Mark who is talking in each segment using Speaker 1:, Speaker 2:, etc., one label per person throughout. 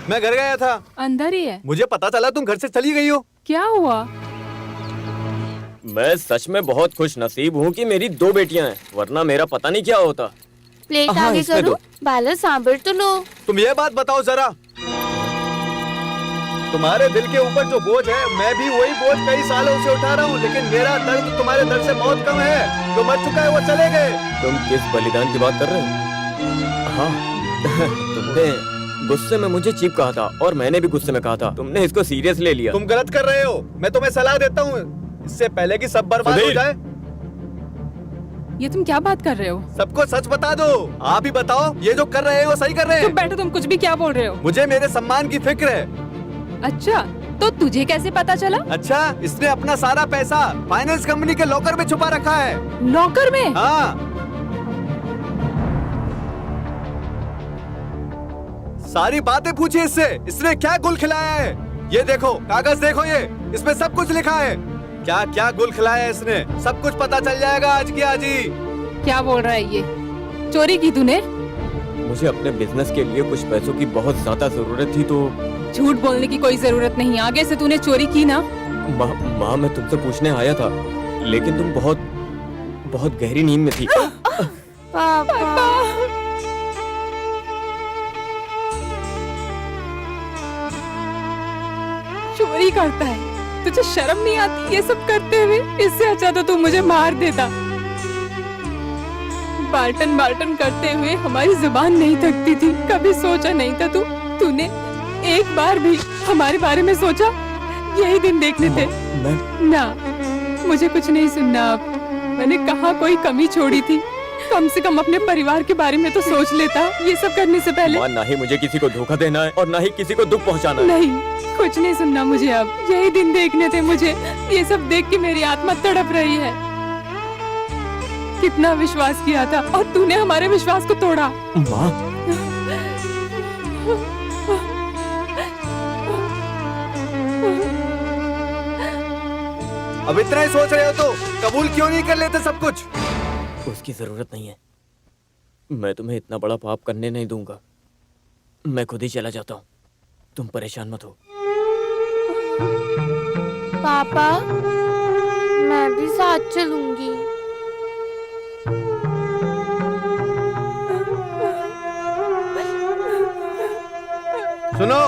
Speaker 1: मैं घर गया था।
Speaker 2: अंदर ही है।
Speaker 1: मुझे पता चला तुम घर से चली गई हो।
Speaker 2: क्या हुआ?
Speaker 3: मैं सच में बहुत खुश नसीब हूँ कि मेरी 2 बेटियां हैं, वरना मेरा पता नहीं क्या होता।
Speaker 4: प्लेट
Speaker 3: हाँ,
Speaker 4: आगे
Speaker 3: इसमें
Speaker 4: करो,
Speaker 3: दो।
Speaker 4: बालर सांभर तो लो।
Speaker 1: तुम ये बात बताओ जरा, तुम्हारे दिल के ऊपर जो बोझ है, मैं भी वही बोझ कई सालों से उठा रहा हूँ, लेकिन मेरा दर्द तुम्हारे दर्द से बहुत कम है। जो मर चुका है वो चले गए।
Speaker 3: तुम किस बलिदान की बात कर रहे हो? हाँ तुमने गुस्से में मुझे चीप कहा था और मैंने भी गुस्से में कहा था। तुमने इसको सीरियस ले लिया।
Speaker 1: तुम गलत कर रहे हो। मैं तुम्हें सलाह देता हूँ, इससे पहले कि सब बर्बाद हो जाए।
Speaker 2: ये तुम क्या बात कर रहे हो?
Speaker 1: सबको सच बता दो। आप ही बताओ, ये जो कर रहे हो सही कर रहे
Speaker 2: चुप
Speaker 1: हैं?
Speaker 2: बैठो, तुम कुछ भी क्या बोल रहे हो?
Speaker 1: मुझे मेरे सम्मान की फिक्र है।
Speaker 2: अच्छा, तो तुझे कैसे पता चला?
Speaker 1: अच्छा, इसने अपना सारा पैसा फाइनेंस कंपनी के लॉकर में छुपा रखा है।
Speaker 2: लॉकर में?
Speaker 1: हाँ, सारी बातें पूछिए इससे, इसने क्या गुल खिलाया है। ये देखो कागज देखो, ये इसमें सब कुछ लिखा है। क्या क्या गुल खिलाया है इसने, सब कुछ पता चल जाएगा आज की आज ही।
Speaker 2: क्या बोल रहा है ये? चोरी की तूने?
Speaker 3: मुझे अपने बिजनेस के लिए कुछ पैसों की बहुत ज्यादा जरूरत थी, तो
Speaker 2: झूठ बोलने की कोई जरूरत नहीं। आगे से तूने चोरी की ना?
Speaker 3: माँ मैं तुमसे पूछने आया था, लेकिन तुम बहुत बहुत गहरी नींद में थी।
Speaker 4: पापा,
Speaker 2: चोरी करता है, तुझे शर्म नहीं आती ये सब करते हुए? इससे अच्छा तो तू मुझे मार देता। बाल्टन बाल्टन करते हुए हमारी जुबान नहीं थकती थी। कभी सोचा नहीं था तूने एक बार भी हमारे बारे में सोचा? यही दिन देखने थे ना। मुझे कुछ नहीं सुनना अब। मैंने कहा कोई कमी छोड़ी थी? कम से कम अपने परिवार के बारे में तो सोच लेता ये सब करने से पहले।
Speaker 3: माँ, ना ही मुझे किसी को धोखा देना है और ना ही किसी को दुख पहुँचाना है।
Speaker 2: नहीं, कुछ नहीं सुनना मुझे अब। यही दिन देखने थे मुझे। ये सब देख के मेरी आत्मा तड़प रही है। कितना विश्वास किया था और तूने हमारे विश्वास को तोड़ा।
Speaker 3: माँ,
Speaker 1: अब इतना ही सोच रहे हो तो कबूल क्यों नहीं कर लेते सब कुछ?
Speaker 3: उसकी जरूरत नहीं है। मैं तुम्हें इतना बड़ा पाप करने नहीं दूंगा। मैं खुद ही चला जाता हूँ, तुम परेशान मत हो।
Speaker 4: पापा, मैं भी साथ चलूंगी।
Speaker 1: सुनो,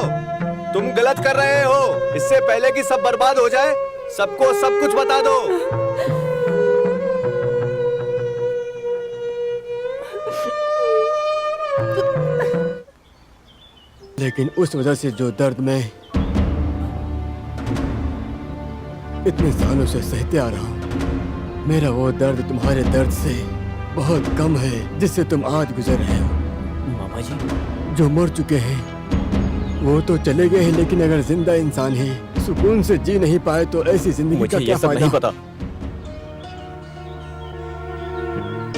Speaker 1: तुम गलत कर रहे हो। इससे पहले कि सब बर्बाद हो जाए, सबको सब कुछ बता दो।
Speaker 5: लेकिन उस वजह से जो दर्द मैं इतने सालों से सहते आ रहा हूँ, मेरा वो दर्द तुम्हारे दर्द से बहुत कम है जिससे तुम आज गुजर रहे हो।
Speaker 3: मामा जी,
Speaker 5: जो मर चुके हैं वो तो चले गए हैं, लेकिन अगर जिंदा इंसान ही सुकून से जी नहीं पाए तो ऐसी जिंदगी
Speaker 3: मुझे
Speaker 5: का क्या
Speaker 3: ये सब
Speaker 5: फायदा?
Speaker 3: नहीं पता,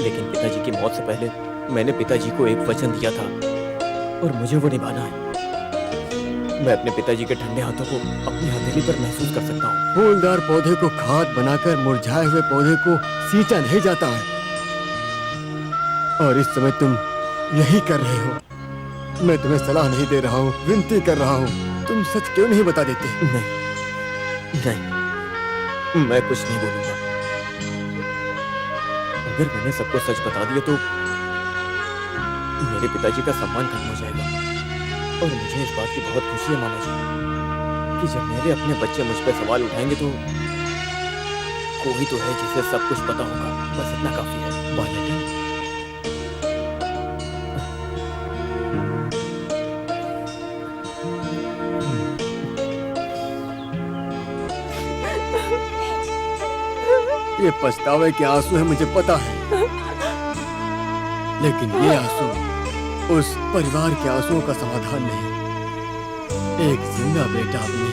Speaker 3: लेकिन पिताजी की मौत से पहले मैंने पिताजी को एक वचन दिया था और मुझे वो निभाना है। मैं अपने पिताजी के ठंडे हाथों को अपनी हथेली पर महसूस कर सकता हूँ।
Speaker 5: फूलदार पौधे को खाद बनाकर मुरझाए हुए पौधे को सींचा नहीं जाता है, और इस समय तुम यही कर रहे हो। मैं तुम्हें सलाह नहीं दे रहा हूँ, विनती कर रहा हूँ। तुम सच क्यों नहीं बता देते?
Speaker 3: नहीं, मैं कुछ नहीं बोलूंगा। अगर मैंने सबको सच बता दिया तो मेरे पिताजी का सम्मान खत्म हो जाएगा। और मुझे इस बात की बहुत खुशी है मामा जी कि जब मेरे अपने बच्चे मुझ पर सवाल उठाएंगे तो कोई तो है जिसे सब कुछ पता होगा। बस इतना काफी है। बालेटन,
Speaker 5: ये पछतावे के आंसू है, मुझे पता है, लेकिन ये आंसू उस परिवार के आंसुओं का समाधान नहीं। एक जिंदा बेटा अपनी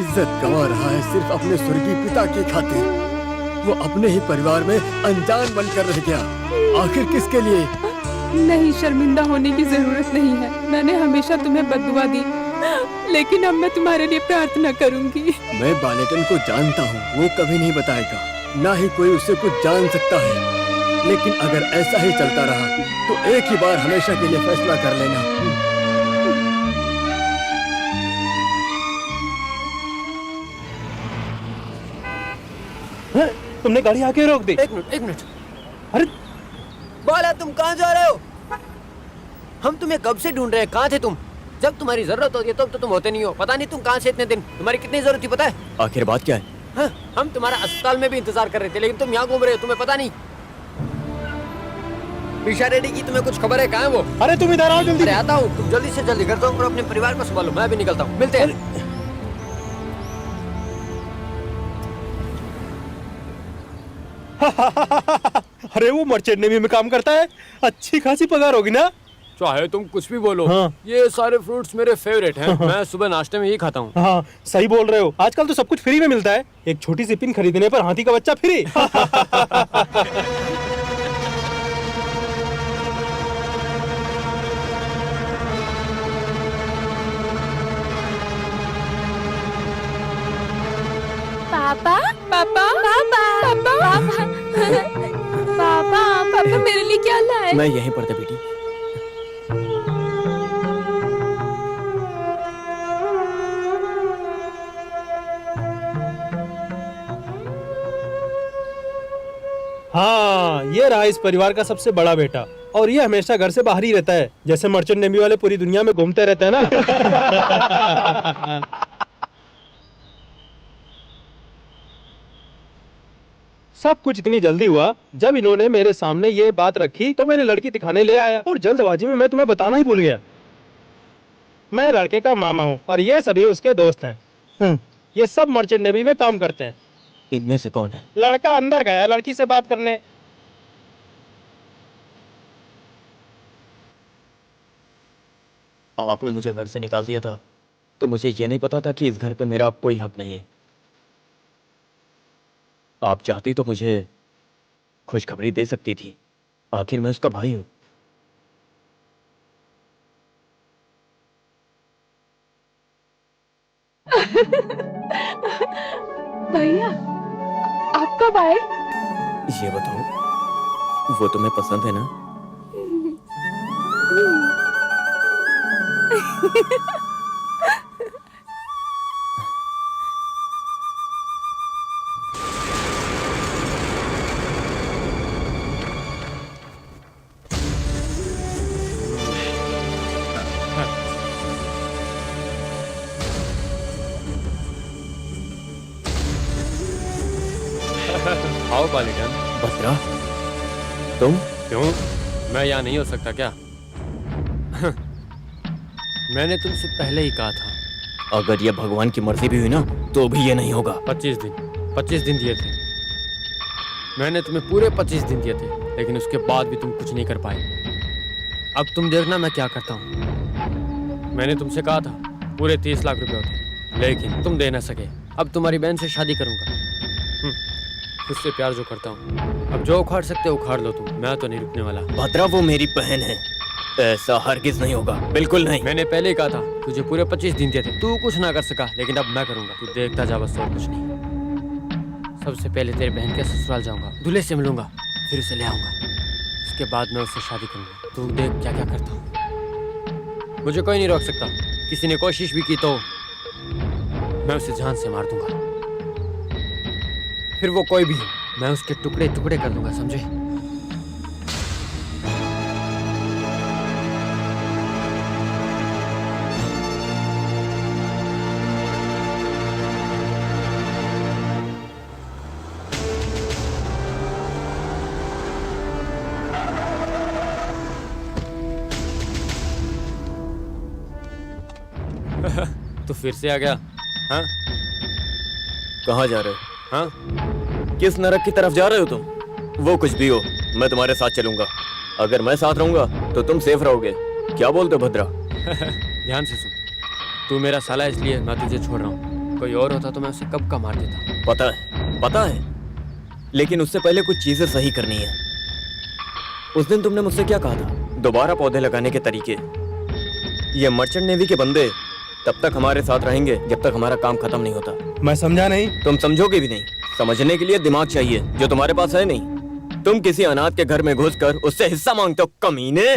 Speaker 5: इज्जत गंवा रहा है सिर्फ अपने स्वर्गीय पिता की खातिर। वो अपने ही परिवार में अनजान बनकर रह गया। आखिर किसके लिए?
Speaker 2: नहीं, शर्मिंदा होने की जरूरत नहीं है। मैंने हमेशा तुम्हें बद्दुआ दी, लेकिन अब मैं तुम्हारे लिए प्रार्थना करूंगी।
Speaker 5: मैं बालेटन को जानता हूँ, वो कभी नहीं बताएगा, ना ही कोई उससे कुछ जान सकता है। लेकिन अगर ऐसा ही चलता रहा तो एक ही बार हमेशा के लिए फैसला कर लेना।
Speaker 6: तुमने गाड़ी आके रोक दी।
Speaker 3: एक मिनट।
Speaker 6: अरे
Speaker 3: बोला तुम कहाँ जा रहे हो? हम तुम्हें कब से ढूंढ रहे हैं, कहाँ थे तुम? जब तुम्हारी जरूरत होती है तब तो तुम होते नहीं हो। पता नहीं तुम कहाँ से इतने दिन, तुम्हारी कितनी जरूरत थी पता है?
Speaker 5: आखिर बात क्या है?
Speaker 3: हाँ, हम तुम्हारा अस्पताल में भी इंतजार कर रहे थे, लेकिन तुम यहाँ घूम रहे हो, तुम्हें पता नहीं? ईशा रेड्डी की तुम्हें कुछ खबर है, कहाँ है वो?
Speaker 6: अरे तुम इधर आओ जल्दी।
Speaker 3: अरे आता हूँ, तुम जल्दी से जल्दी कर दो और अपने परिवार को संभालो, मैं भी निकलता हूँ, मिलते हैं।
Speaker 6: अरे वो मर्चेंट नेवी में काम करता है, अच्छी खासी पगार होगी ना?
Speaker 3: चाहे तुम कुछ भी बोलो,
Speaker 6: हाँ।
Speaker 3: ये सारे फ्रूट्स मेरे फेवरेट हैं। मैं सुबह नाश्ते में ही खाता हूँ।
Speaker 6: हाँ सही बोल रहे हो, आजकल तो सब कुछ फ्री में मिलता है। एक छोटी सी पिन खरीदने पर हाथी का बच्चा फ्री।
Speaker 4: पापा
Speaker 2: पापा
Speaker 4: पापा
Speaker 2: पापा
Speaker 4: पापा
Speaker 2: पापा मेरे लिए क्या लाए?
Speaker 5: मैं यहीं पर था बेटी।
Speaker 6: हाँ ये रहा इस परिवार का सबसे बड़ा बेटा, और ये हमेशा घर से बाहर ही रहता है, जैसे मर्चेंट नेवी वाले पूरी दुनिया में घूमते रहते हैं ना। सब कुछ इतनी जल्दी हुआ, जब इन्होंने मेरे सामने ये बात रखी तो मैंने लड़की दिखाने ले आया, और जल्दबाजी में मैं तुम्हें बताना ही भूल गया। मैं लड़के का मामा हूँ और ये सभी उसके दोस्त हैं। ये सब मर्चेंट नेवी में काम करते हैं।
Speaker 5: इनमें से कौन है?
Speaker 6: लड़का अंदर गया लड़की से बात करने।
Speaker 5: आपने मुझे घर से निकाल दिया था तो मुझे ये नहीं पता था कि इस घर पे मेरा कोई हक नहीं है। आप चाहती तो मुझे खुशखबरी दे सकती थी, आखिर मैं उसका भाई हूं।
Speaker 2: भैया आप कब आए?
Speaker 5: ये बताओ, वो तुम्हें पसंद है ना?
Speaker 3: आओ पालीटन।
Speaker 5: भद्रा, तुम?
Speaker 3: क्यों, मैं यहाँ नहीं हो सकता क्या? मैंने तुमसे पहले ही कहा था।
Speaker 5: अगर ये भगवान की मर्जी भी हुई ना तो भी ये नहीं होगा।
Speaker 3: 25 दिन दिए थे मैंने तुम्हें, पूरे 25 दिन दिए थे, लेकिन उसके बाद भी तुम कुछ नहीं कर पाए। अब तुम देखना मैं क्या करता हूँ। मैंने तुमसे कहा था पूरे 30 लाख रुपए होते, लेकिन तुम दे ना सके। अब तुम्हारी बहन से शादी करूंगा, उससे प्यार जो करता हूँ। अब जो उखाड़ सकते हो उखाड़ लो तुम, मैं तो नहीं रुकने वाला।
Speaker 5: भद्रा, वो मेरी बहन है, ऐसा हरगिज नहीं होगा, बिल्कुल नहीं।
Speaker 3: मैंने पहले ही कहा था, तुझे पूरे 25 दिन दिए थे, तू कुछ ना कर सका, लेकिन अब मैं करूंगा। तू देखता जा बस, और कुछ नहीं। सबसे पहले तेरे बहन के ससुराल जाऊंगा, दूल्हे से मिलूंगा, फिर उसे ले आऊंगा। उसके बाद मैं उससे शादी करूंगा। तू देख क्या क्या करता हूँ, मुझे कोई नहीं रोक सकता। किसी ने कोशिश भी की तो मैं उसे जान से मार दूंगा। फिर वो कोई भी हो, मैं उसके टुकड़े टुकड़े कर दूंगा, समझे? तो फिर से आ गया? हाँ,
Speaker 5: कहाँ जा रहे हो?
Speaker 3: हाँ,
Speaker 5: किस नरक की तरफ जा रहे हो तुम? वो कुछ भी हो, मैं तुम्हारे साथ चलूंगा। अगर मैं साथ रहूंगा तो तुम सेफ रहोगे। क्या बोलते हो भद्रा?
Speaker 3: ध्यान से सुन, तू मेरा साला इसलिए मैं तुझे छोड़ रहा हूँ। कोई और होता तो मैं उसे कब का मार देता।
Speaker 5: पता है, लेकिन उससे पहले कुछ चीजें सही करनी है। उस दिन तुमने मुझसे क्या कहा था? दोबारा पौधे लगाने के तरीके। ये मर्चेंट नेवी के बंदे तब तक हमारे साथ रहेंगे जब तक हमारा काम खत्म नहीं होता।
Speaker 6: मैं समझा नहीं।
Speaker 5: तुम समझोगे भी नहीं। समझने के लिए दिमाग चाहिए, जो तुम्हारे पास है नहीं। तुम किसी अनाथ के घर में घुसकर उससे हिस्सा मांगते हो, कमीने।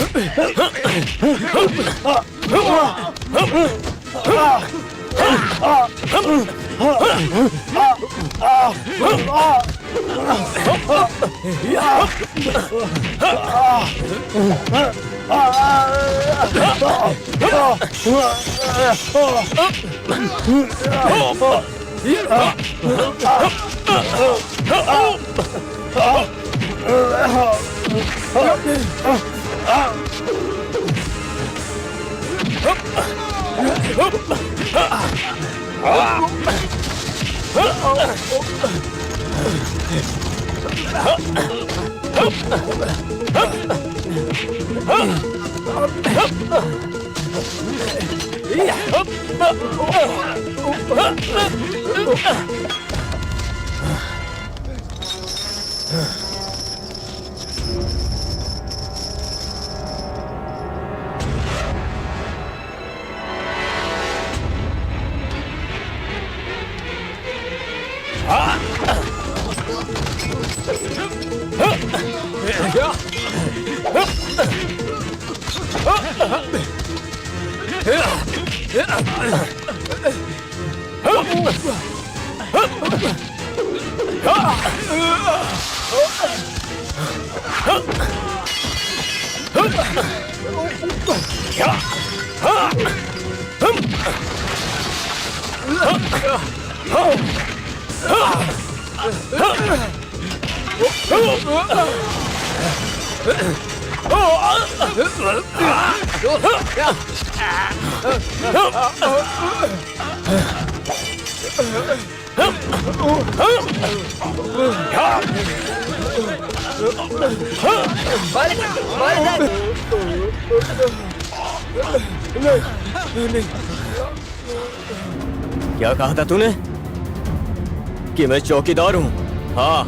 Speaker 5: क्या कहा था तूने कि मैं चौकीदार हूँ? हाँ,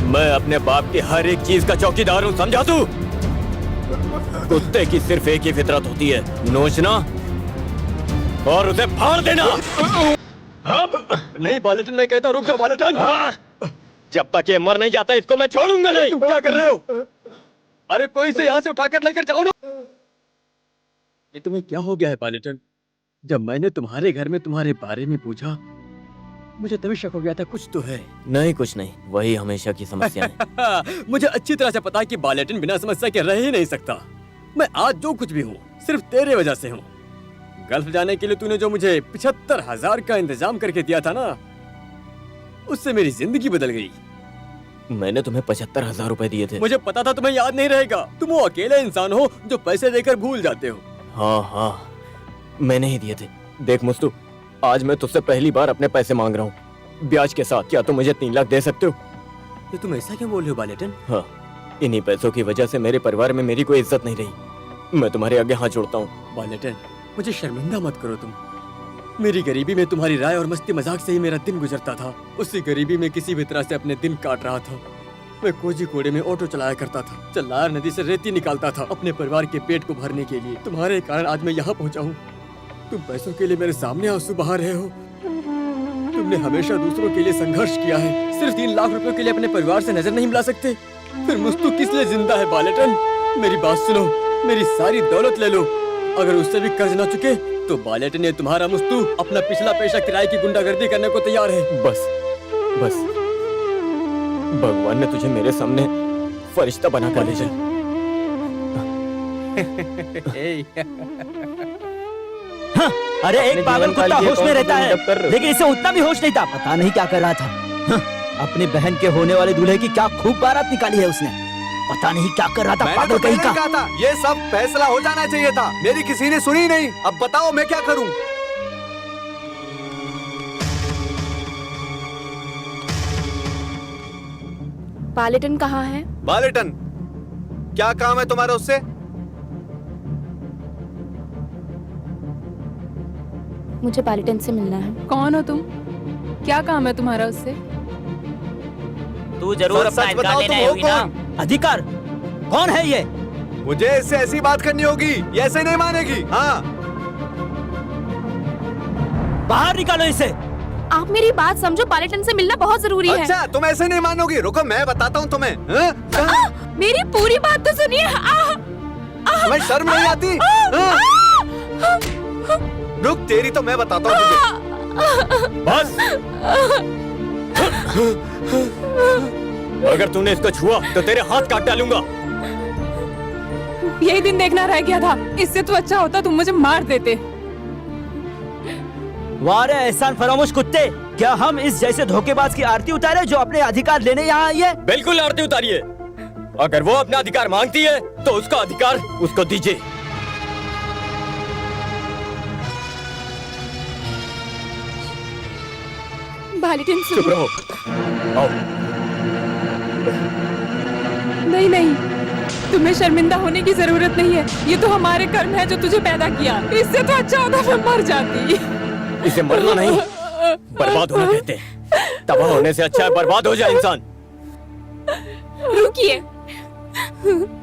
Speaker 5: मैं अपने बाप की हर एक चीज का चौकीदार हूँ, समझा तू? कुत्ते की सिर्फ एक ही फितरत होती है, नोचना और उसे फाड़ देना।
Speaker 3: नहीं बालेटन, मैं कहता रुक जाओ बालेटन।
Speaker 5: जब तक ये मर नहीं जाता इसको मैं छोड़ूंगा नहीं।
Speaker 3: तुम क्या कर रहे हो? अरे कोई से यहाँ से उठाकर लेकर जाओ ना। ये तुम्हें क्या हो गया है बालेटन? जब मैंने तुम्हारे घर में तुम्हारे बारे में पूछा, मुझे तभी शक हो गया था कुछ तो है।
Speaker 5: नहीं, कुछ नहीं, वही हमेशा की समस्या है।
Speaker 3: मुझे अच्छी तरह से पता है कि बालेटन बिना समस्या के रह ही नहीं सकता। मैं आज जो कुछ भी हूँ सिर्फ तेरे वजह से हूँ। गल्फ जाने के लिए तूने जो मुझे 75,000 का इंतजाम करके दिया था ना, उससे मेरी जिंदगी बदल गई।
Speaker 5: मैंने तुम्हें 75,000 रुपए दिए थे।
Speaker 3: मुझे पता था तुम्हें याद नहीं रहेगा। तुम वो अकेले इंसान हो जो पैसे देकर भूल जाते हो।
Speaker 5: हाँ हाँ, मैंने ही दिए थे। देख मुस्तु, आज मैं तुझसे पहली बार अपने पैसे मांग रहा हूँ, ब्याज के साथ। क्या तुम मुझे 3 लाख दे सकते हो?
Speaker 3: ये तुम ऐसा क्यों बोल रहे हो बालेटन?
Speaker 5: हाँ, इन्हीं पैसों की वजह से मेरे परिवार में मेरी कोई इज्जत नहीं रही। मैं तुम्हारे आगे हाथ जोड़ता हूँ।
Speaker 3: बालेटन, मुझे शर्मिंदा मत करो तुम। मेरी गरीबी में तुम्हारी राय और मस्ती मजाक से ही मेरा दिन गुजरता था। उसी गरीबी में किसी भी तरह से अपने दिन काट रहा था। मैं कोझीकोडे में ऑटो चलाया करता था, चल्लार नदी से रेती निकालता था अपने परिवार के पेट को भरने के लिए। तुम्हारे कारण आज मैं यहाँ पहुँचा हूँ। तुम पैसों के लिए मेरे सामने आंसू बहा रहे हो। तुमने हमेशा दूसरों के लिए संघर्ष किया है, सिर्फ 3 लाख रुपयों के लिए अपने परिवार से नजर नहीं मिला सकते? फिर मुस्तु किस लिए जिंदा है बालेटन? मेरी बात सुनो, मेरी सारी दौलत ले लो, अगर उससे भी कर्ज ना चुके तो बालेटन, ये तुम्हारा मुस्तु अपना पिछला पेशा किराए की गुंडागर्दी करने को तैयार है।
Speaker 5: बस बस, भगवान ने तुझे मेरे सामने फरिश्ता बना कर भेजा।
Speaker 7: हाँ, अरे एक पागल कुत्ता होश में रहता है, लेकिन इसे उतना भी होश नहीं था। पता नहीं क्या कर रहा था। हाँ, अपनी बहन के होने वाले दूल्हे की क्या खूब बारात निकाली है उसने। पता नहीं क्या कर रहा था,
Speaker 1: मैंने
Speaker 7: पागल
Speaker 1: तो
Speaker 7: कहीं
Speaker 1: पहले
Speaker 7: का।
Speaker 1: ही कहा था, ये सब फैसला हो जाना चाहिए था। मेरी किसी ने सुनी नहीं। अब बताओ मैं क्या करूं?
Speaker 4: बालेटन कहाँ है?
Speaker 1: बालेटन, क्या काम है तुम्हारा उससे?
Speaker 4: मुझे बालेटन से मिलना है।
Speaker 2: कौन हो तुम? क्या काम है तुम्हारा उससे?
Speaker 7: तू जरूर अपना
Speaker 1: सच
Speaker 7: अधिकार
Speaker 1: बताओ,
Speaker 7: लेने
Speaker 1: तुम हो
Speaker 7: होगी ना। अधिकार? कौन है ये?
Speaker 1: मुझे इससे ऐसी बात करनी होगी, ये ऐसे नहीं मानेगी। हाँ,
Speaker 7: बाहर निकालो इसे।
Speaker 4: आप मेरी बात समझो, बालेटन से मिलना बहुत जरूरी है।
Speaker 1: अच्छा तुम ऐसे नहीं मानोगी। रुको मैं बताता हूँ तुम्हें। हाँ?
Speaker 4: मेरी पूरी बात तो सुनिए।
Speaker 1: तुम्हें शर्म नहीं आती? हाँ? रुक, तेरी तो मैं बताता हूँ तुझे।
Speaker 5: बस, अगर तूने इसको छुआ तो तेरे हाथ काट डालूंगा।
Speaker 2: यही दिन देखना रह गया था। इससे तो अच्छा होता तुम मुझे मार देते।
Speaker 7: वाह रे एहसान फरामोश कुत्ते, क्या हम इस जैसे धोखेबाज की आरती उतारे जो अपने अधिकार लेने यहाँ आई है?
Speaker 5: बिल्कुल आरती उतारिए। अगर वो अपना अधिकार मांगती है तो उसका अधिकार उसको दीजिए।
Speaker 2: बालिटिन
Speaker 5: चुप रहो। आओ।
Speaker 2: नहीं नहीं, तुम्हें शर्मिंदा होने की जरूरत नहीं है। ये तो हमारे कर्म है जो तुझे पैदा किया। इससे तो अच्छा होता मैं मर जाती।
Speaker 5: इसे मरना नहीं, बर्बाद होना कहते हैं। तबाह होने से अच्छा है बर्बाद हो जाए इंसान।
Speaker 2: रुकिए,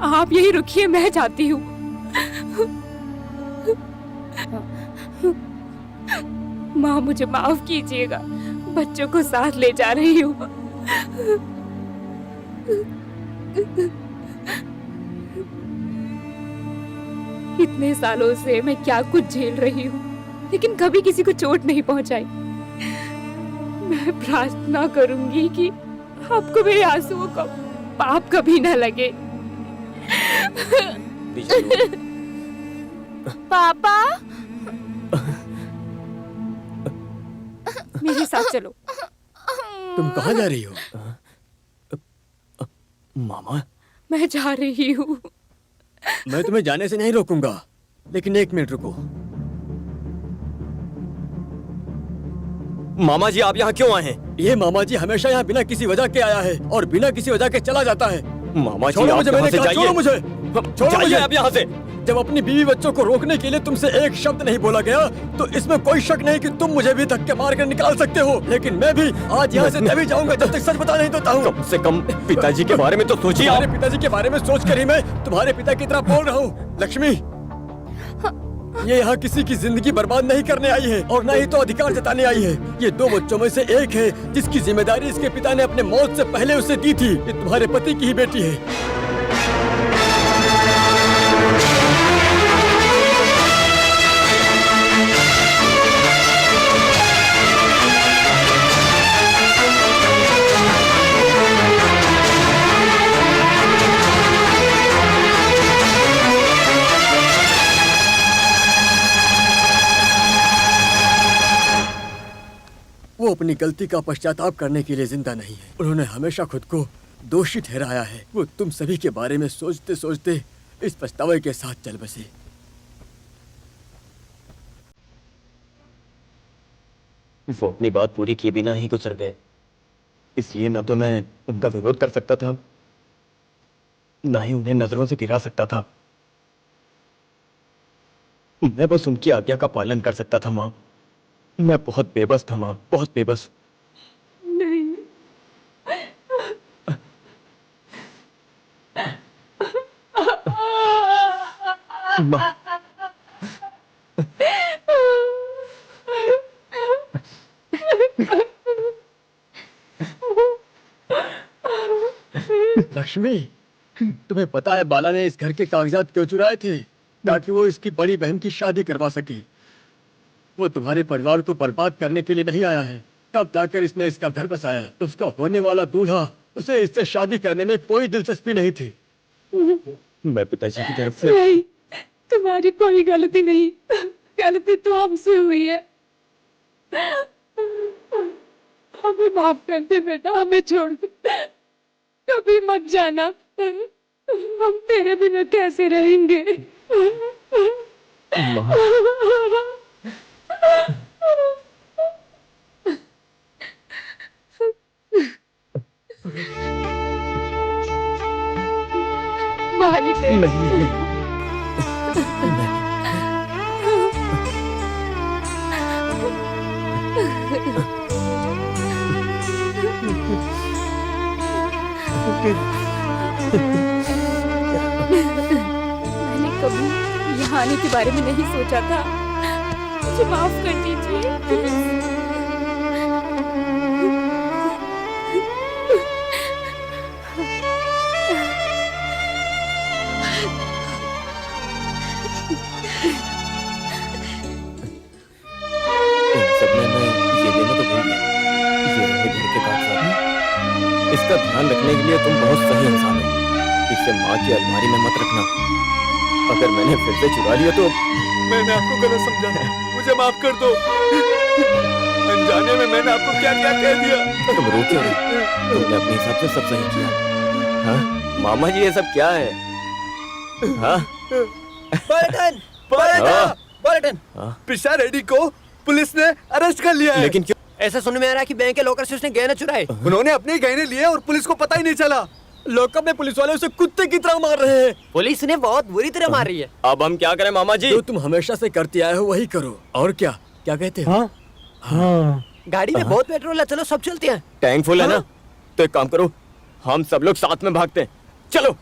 Speaker 2: आप यही रुकिए, मैं जाती हूँ। माँ मुझे माफ कीजिएगा, बच्चों को साथ ले जा रही हूँ। इतने सालों से मैं क्या कुछ झेल रही हूँ, लेकिन कभी किसी को चोट नहीं पहुंचाई। मैं प्रार्थना करूंगी कि आपको मेरे आंसुओं का पाप कभी न लगे।
Speaker 4: पापा
Speaker 2: मेरे साथ चलो।
Speaker 5: तुम कहाँ जा रही हो? मामा,
Speaker 2: मैं जा रही हूँ।
Speaker 5: मैं तुम्हें जाने से नहीं रोकूंगा, लेकिन 1 मिनट रुको। मामा जी, आप यहाँ क्यों आए हैं? ये मामा जी हमेशा यहाँ बिना किसी वजह के आया है और बिना किसी वजह के चला जाता है। मामा जी,
Speaker 1: छोड़ो मुझे, मैंने कहा,
Speaker 5: जाइए।
Speaker 1: छोड़ो मुझे, छोड़ो मुझे।
Speaker 5: आप यहाँ से।
Speaker 1: जब अपनी बीवी बच्चों को रोकने के लिए तुमसे एक शब्द नहीं बोला गया, तो इसमें कोई शक नहीं कि तुम मुझे भी धक्के मार कर निकाल सकते हो। लेकिन मैं भी आज यहाँ से तभी जाऊंगा जब तक सच बता नहीं देता हूँ।
Speaker 5: कम से कम पिताजी के बारे में तो सोचिए।
Speaker 1: तुम्हारे पिताजी के बारे में सोचकर ही मैं तुम्हारे पिता की तरह बोल रहा हूँ। लक्ष्मी, ये यहाँ किसी की जिंदगी बर्बाद नहीं करने आई है और न ही तो अधिकार जताने आई है। ये 2 बच्चों में से एक है जिसकी जिम्मेदारी इसके पिता ने अपने मौत से पहले उसे दी थी। ये तुम्हारे पति की ही बेटी है। वो अपनी गलती का पश्चाताप करने के लिए जिंदा नहीं है। उन्होंने हमेशा खुद को दोषी ठहराया है। वो तुम सभी के बारे में सोचते सोचते इस पछतावे के साथ चल बसे।
Speaker 5: वो अपनी बात पूरी किए बिना ही गुजर गए, इसलिए न तो मैं उनका विरोध कर सकता था, न ही उन्हें नजरों से गिरा सकता था। मैं बस उनकी आज्ञा का पालन कर सकता था। माँ, मैं बहुत बेबस था। माँ, बहुत बेबस।
Speaker 2: नहीं,
Speaker 5: माँ,
Speaker 1: लक्ष्मी, तुम्हें पता है बाला ने इस घर के कागजात क्यों चुराए थे? ताकि वो इसकी बड़ी बहन की शादी करवा सके। वो तुम्हारे परिवार को बर्बाद करने के लिए नहीं आया है। तब जाकर इसने इसका घर बसाया। उसका होने वाला दूल्हा, उसे इससे शादी करने में कोई दिलचस्पी नहीं थी।
Speaker 5: मैं पिताजी की तरफ से
Speaker 2: नहीं, तुम्हारी कोई गलती नहीं। गलती तो हमसे हुई है। हमें माफ कर दे बेटा, हमें छोड़ दे, कभी मत जाना। हम तेरे बिना कैसे रहेंगे? मैंने कभी यहाँ आने के बारे में नहीं सोचा था। मुझे माफ कर दीजिए।
Speaker 5: इन सब में मैं ये देना तो भूल गया। ये रहे घर के कागजात। इसका ध्यान रखने के लिए तुम बहुत सही इंसान हो। इसे माँ की अलमारी में मत रखना। अगर मैंने फिर से चुरा लिया तो
Speaker 3: मैंने आपको गलत समझा, मुझे माफ कर दो। अनजाने में मैंने आपको क्या क्या कह दिया।
Speaker 5: तुम रो क्यों रहे? तुमने अपने हिसाब से सब सही किया। हाँ मामा जी, ये सब क्या है? हाँ
Speaker 8: पलटन
Speaker 5: हाँ?
Speaker 8: पिशा रेड्डी को पुलिस ने अरेस्ट कर लिया है।
Speaker 5: लेकिन क्यों?
Speaker 8: ऐसा सुनने में आ रहा है कि बैंक के लॉकर से उसने गहने चुराए। उन्होंने अपने ही गहने लिए और पुलिस को पता ही नहीं चला।
Speaker 5: लॉकअप में पुलिस वाले उसे कुत्ते की तरह मार रहे हैं।
Speaker 8: पुलिस ने बहुत बुरी तरह मारी है।
Speaker 5: अब हम क्या करें मामा जी?
Speaker 1: जो तुम हमेशा से करते आए हो वही करो। और क्या क्या कहते हो?
Speaker 6: हाँ हाँ
Speaker 8: गाड़ी में बहुत पेट्रोल है, चलो सब चलते हैं।
Speaker 5: टैंक फुल है ना? तो एक काम करो, हम सब लोग साथ में भागते हैं। चलो।